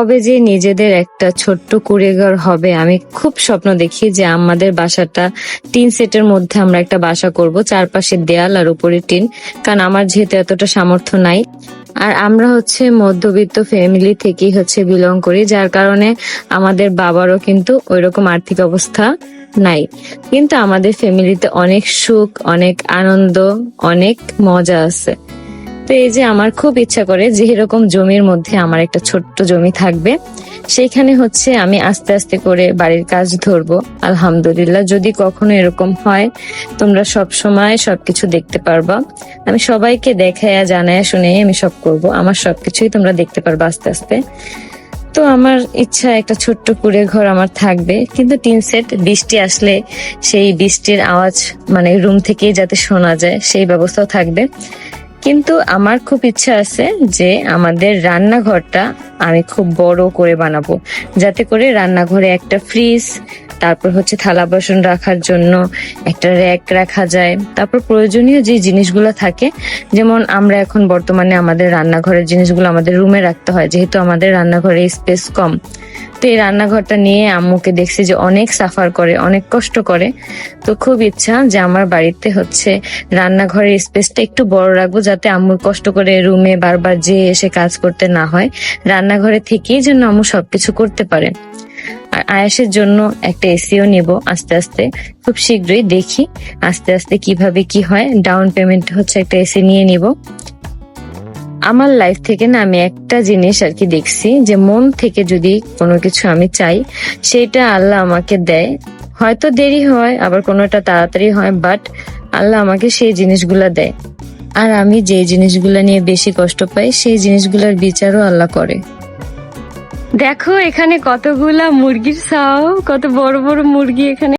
কবে যে নিজেদের একটা ছোট্ট কুঁড়েঘর হবে, আমি খুব স্বপ্ন দেখি যে আমাদের বাসাটা টিন সেটের মধ্যে আমরা একটা বাসা করব, চারপাশে দেয়াল আর উপরে টিন। কারণ আমার যেহেতু এতটা সামর্থ্য নাই, আর আমরা হচ্ছে মধ্যবিত্ত ফ্যামিলি থেকেই হচ্ছে বিলং করি, যার কারণে আমাদের বাবারও কিন্তু ওইরকম আর্থিক অবস্থা নাই। কিন্তু আমাদের ফ্যামিলিতে অনেক সুখ, অনেক আনন্দ, অনেক মজা আছে। তো এই যে আমার খুব ইচ্ছা করে যে এরকম জমির মধ্যে আমার একটা ছোট্ট জমি থাকবে, সেইখানে হচ্ছে আমি আস্তে আস্তে করে বাড়ির কাজ ধরবো। আলহামদুলিল্লাহ, যদি কখনো এরকম হয়, তোমরা সব সময় সবকিছু দেখতে পারবা। আমি সবাইকে দেখায়া জানায়া শুনে আমি সব করব, আমার সবকিছুই তোমরা দেখতে পারবা আস্তে আস্তে। তো আমার ইচ্ছা একটা ছোট্ট কুঁড়ে ঘর আমার থাকবে, কিন্তু টিন সেট। বৃষ্টি আসলে সেই বৃষ্টির আওয়াজ মানে রুম থেকেই যাতে শোনা যায় সেই ব্যবস্থাও থাকবে। কিন্তু আমার খুব ইচ্ছা আছে যে আমাদের রান্নাঘরটা আমি খুব বড় করে বানাবো, যাতে করে রান্নাঘরে একটা ফ্রিজ, তারপর হচ্ছে থালা বাসন রাখার জন্য একটা র্যাক রাখা যায়। তারপর প্রয়োজনীয় যে জিনিসগুলো থাকে, যেমন আমরা এখন বর্তমানে আমাদের রান্নাঘরের জিনিসগুলো আমাদের রুমে রাখতে হয়, যেহেতু আমাদের রান্নাঘরে স্পেস কম। তো এই রান্নাঘরটা নিয়ে আম্মুকে দেখছি যে অনেক সাফার করে, অনেক কষ্ট করে। তো খুব ইচ্ছা যে আমার বাড়িতে হচ্ছে রান্নাঘরের স্পেসটা একটু বড় রাখবো, যাতে আম্মুর কষ্ট করে রুমে বারবার যেয়ে এসে কাজ করতে না হয়, রান্নাঘরে থেকেই যেন আম্মু সবকিছু করতে পারে। আর আয়াসের জন্য একটা এসিও নিব আস্তে আস্তে, খুব শীঘ্রই। দেখি আস্তে আস্তে কিভাবে কি হয়। ডাউন পেমেন্ট হচ্ছে একটা এসি নিয়ে নিব। আমার লাইফ থেকে না আমি একটা জিনিস আর কি দেখছি, যে মন থেকে যদি কোনো কিছু আমি চাই, সেটা আল্লাহ আমাকে দেয়। হয়তো দেরি হয়, আবার কোনোটা তাড়াতাড়ি হয়, বাট আল্লাহ আমাকে সেই জিনিসগুলা দেয়। আর আমি যে জিনিসগুলা নিয়ে বেশি কষ্ট পাই, সেই জিনিসগুলোর বিচারও আল্লাহ করে। দেখো এখানে কতগুলা মুরগির ছাও, কত বড় বড় মুরগি এখানে।